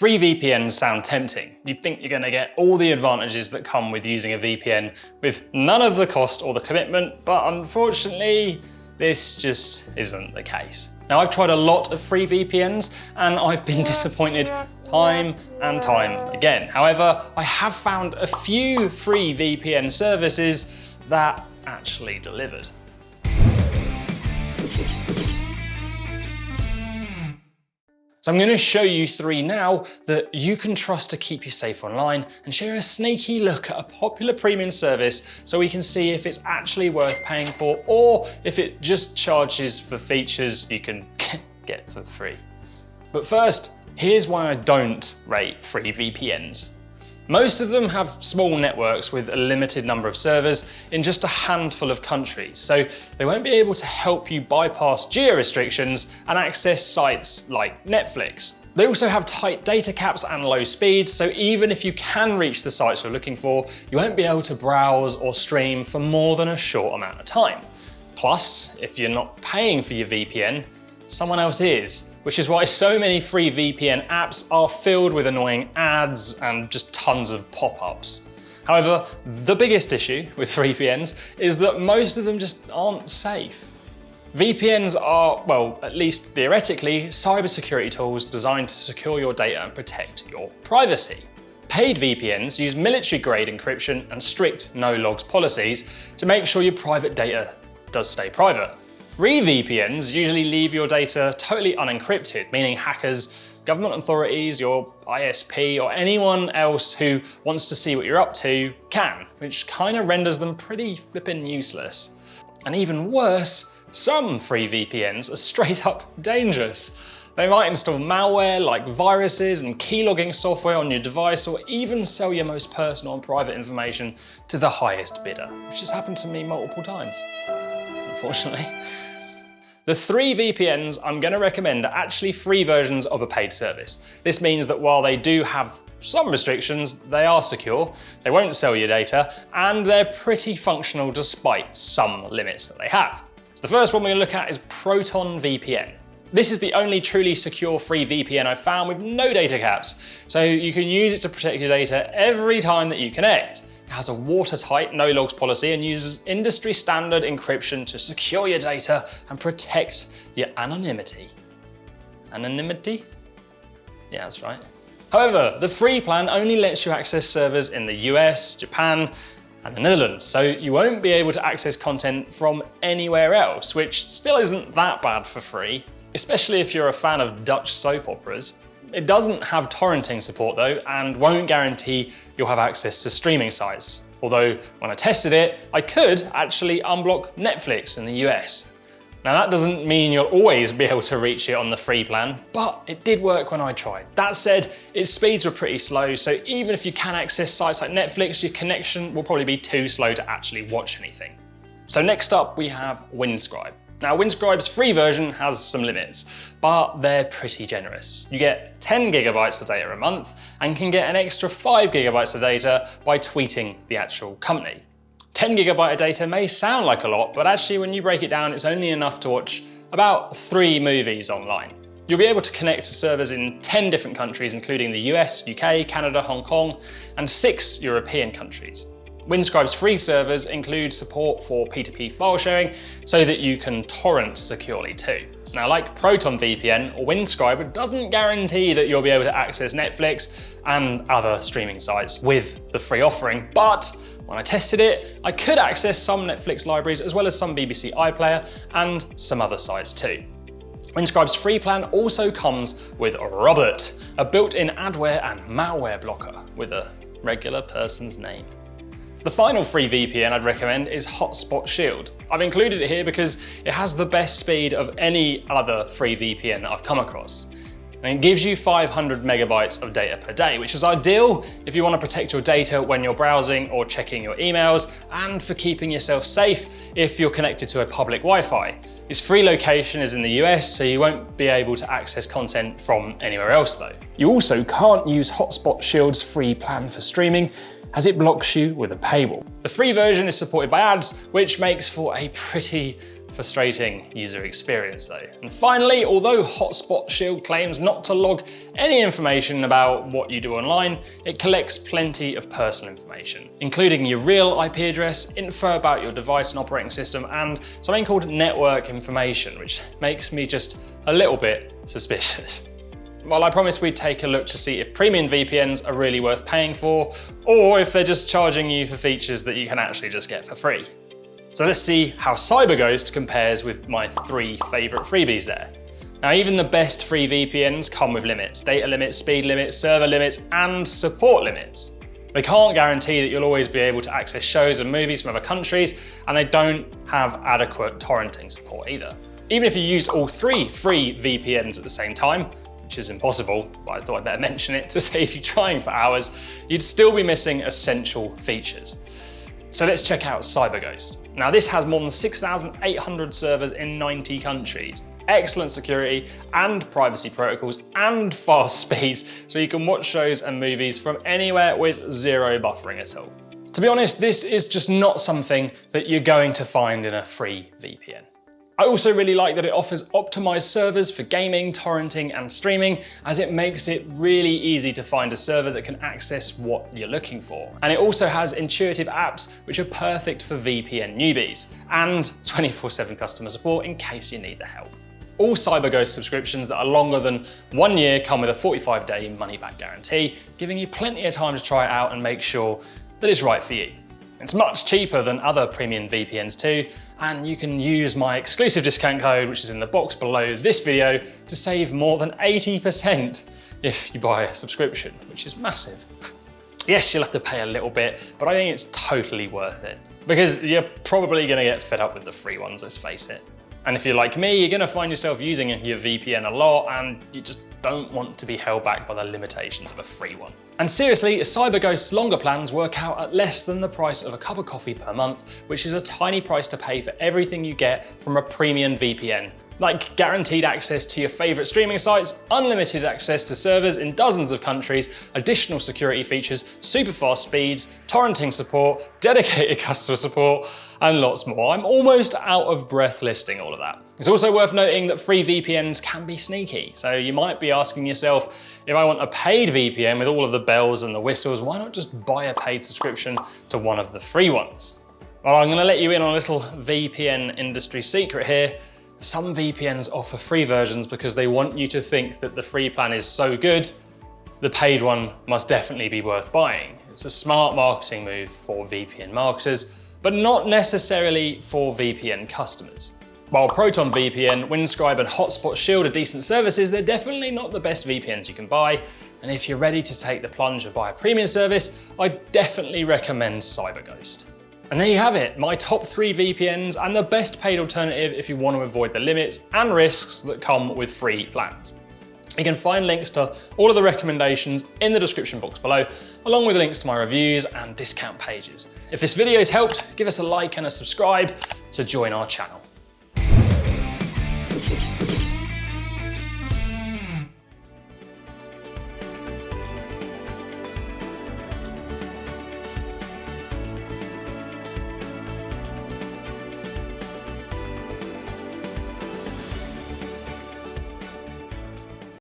Free VPNs sound tempting. You'd think you're going to get all the advantages that come with using a VPN with none of the cost or the commitment, but unfortunately, this just isn't the case. Now, I've tried a lot of free VPNs and I've been disappointed time and time again. However, I have found a few free VPN services that actually delivered. So I'm going to show you 3 now that you can trust to keep you safe online and share a sneaky look at a popular premium service so we can see if it's actually worth paying for or if it just charges for features you can get for free. But first, here's why I don't rate free VPNs. Most of them have small networks with a limited number of servers in just a handful of countries, so they won't be able to help you bypass geo-restrictions and access sites like Netflix. They also have tight data caps and low speeds, so even if you can reach the sites you're looking for, you won't be able to browse or stream for more than a short amount of time. Plus, if you're not paying for your VPN, someone else is, which is why so many free VPN apps are filled with annoying ads and just tons of pop-ups. However, the biggest issue with VPNs is that most of them just aren't safe. VPNs are, well, at least theoretically, cybersecurity tools designed to secure your data and protect your privacy. Paid VPNs use military-grade encryption and strict no-logs policies to make sure your private data does stay private. Free VPNs usually leave your data totally unencrypted, meaning hackers, government authorities, your ISP, or anyone else who wants to see what you're up to can, which kind of renders them pretty flippin' useless. And even worse, some free VPNs are straight up dangerous. They might install malware like viruses and keylogging software on your device, or even sell your most personal and private information to the highest bidder, which has happened to me multiple times, unfortunately. The 3 VPNs I'm going to recommend are actually free versions of a paid service. This means that while they do have some restrictions, they are secure, they won't sell your data, and they're pretty functional despite some limits that they have. So the first one we're going to look at is ProtonVPN. This is the only truly secure free VPN I've found with no data caps, so you can use it to protect your data every time that you connect. It has a watertight no-logs policy and uses industry standard encryption to secure your data and protect your anonymity. Anonymity? Yeah, that's right. However, the free plan only lets you access servers in the US, Japan, and the Netherlands, so you won't be able to access content from anywhere else, which still isn't that bad for free, especially if you're a fan of Dutch soap operas. It doesn't have torrenting support though, and won't guarantee you'll have access to streaming sites. Although, when I tested it, I could actually unblock Netflix in the US. Now that doesn't mean you'll always be able to reach it on the free plan, but it did work when I tried. That said, its speeds were pretty slow, so even if you can access sites like Netflix, your connection will probably be too slow to actually watch anything. So next up we have Windscribe. Now, Windscribe's free version has some limits, but they're pretty generous. You get 10 gigabytes of data a month and can get an extra 5 gigabytes of data by tweeting the actual company. 10 gigabyte of data may sound like a lot, but actually when you break it down, it's only enough to watch about 3 movies online. You'll be able to connect to servers in 10 different countries, including the US, UK, Canada, Hong Kong, and 6 European countries. Windscribe's free servers include support for P2P file sharing so that you can torrent securely too. Now, like ProtonVPN or Windscribe, doesn't guarantee that you'll be able to access Netflix and other streaming sites with the free offering, but when I tested it, I could access some Netflix libraries as well as some BBC iPlayer and some other sites too. Windscribe's free plan also comes with Robert, a built-in adware and malware blocker with a regular person's name. The final free VPN I'd recommend is Hotspot Shield. I've included it here because it has the best speed of any other free VPN that I've come across. And it gives you 500 megabytes of data per day, which is ideal if you want to protect your data when you're browsing or checking your emails, and for keeping yourself safe if you're connected to a public Wi-Fi. Its free location is in the US, so you won't be able to access content from anywhere else though. You also can't use Hotspot Shield's free plan for streaming, as it blocks you with a paywall. The free version is supported by ads, which makes for a pretty frustrating user experience though. And finally, although Hotspot Shield claims not to log any information about what you do online, it collects plenty of personal information, including your real IP address, info about your device and operating system, and something called network information, which makes me just a little bit suspicious. Well, I promised we'd take a look to see if premium VPNs are really worth paying for, or if they're just charging you for features that you can actually just get for free. So let's see how CyberGhost compares with my 3 favorite freebies there. Now, even the best free VPNs come with limits: data limits, speed limits, server limits, and support limits. They can't guarantee that you'll always be able to access shows and movies from other countries, and they don't have adequate torrenting support either. Even if you used all 3 free VPNs at the same time, which is impossible, but I thought I'd better mention it to save you trying for hours, you'd still be missing essential features. So let's check out CyberGhost. Now, this has more than 6,800 servers in 90 countries, excellent security and privacy protocols, and fast speeds, so you can watch shows and movies from anywhere with 0 buffering at all. To be honest, this is just not something that you're going to find in a free VPN. I also really like that it offers optimized servers for gaming, torrenting, and streaming, as it makes it really easy to find a server that can access what you're looking for. And it also has intuitive apps which are perfect for VPN newbies, and 24/7 customer support in case you need the help. All CyberGhost subscriptions that are longer than 1 year come with a 45-day money-back guarantee, giving you plenty of time to try it out and make sure that it's right for you. It's much cheaper than other premium VPNs too, and you can use my exclusive discount code, which is in the box below this video, to save more than 80% if you buy a subscription, which is massive. Yes, you'll have to pay a little bit, but I think it's totally worth it, because you're probably gonna get fed up with the free ones, let's face it. And if you're like me, you're gonna find yourself using your VPN a lot, and you just don't want to be held back by the limitations of a free one. And seriously, CyberGhost's longer plans work out at less than the price of a cup of coffee per month, which is a tiny price to pay for everything you get from a premium VPN. Like guaranteed access to your favorite streaming sites, unlimited access to servers in dozens of countries, additional security features, super fast speeds, torrenting support, dedicated customer support, and lots more. I'm almost out of breath listing all of that. It's also worth noting that free VPNs can be sneaky. So you might be asking yourself, if I want a paid VPN with all of the bells and the whistles, why not just buy a paid subscription to one of the free ones? Well, I'm gonna let you in on a little VPN industry secret here. Some VPNs offer free versions because they want you to think that the free plan is so good, the paid one must definitely be worth buying. It's a smart marketing move for VPN marketers, but not necessarily for VPN customers. While ProtonVPN, Windscribe, and Hotspot Shield are decent services, they're definitely not the best VPNs you can buy. And if you're ready to take the plunge and buy a premium service, I definitely recommend CyberGhost. And there you have it, my top 3 VPNs and the best paid alternative if you want to avoid the limits and risks that come with free plans. You can find links to all of the recommendations in the description box below, along with links to my reviews and discount pages. If this video has helped, give us a like and a subscribe to join our channel.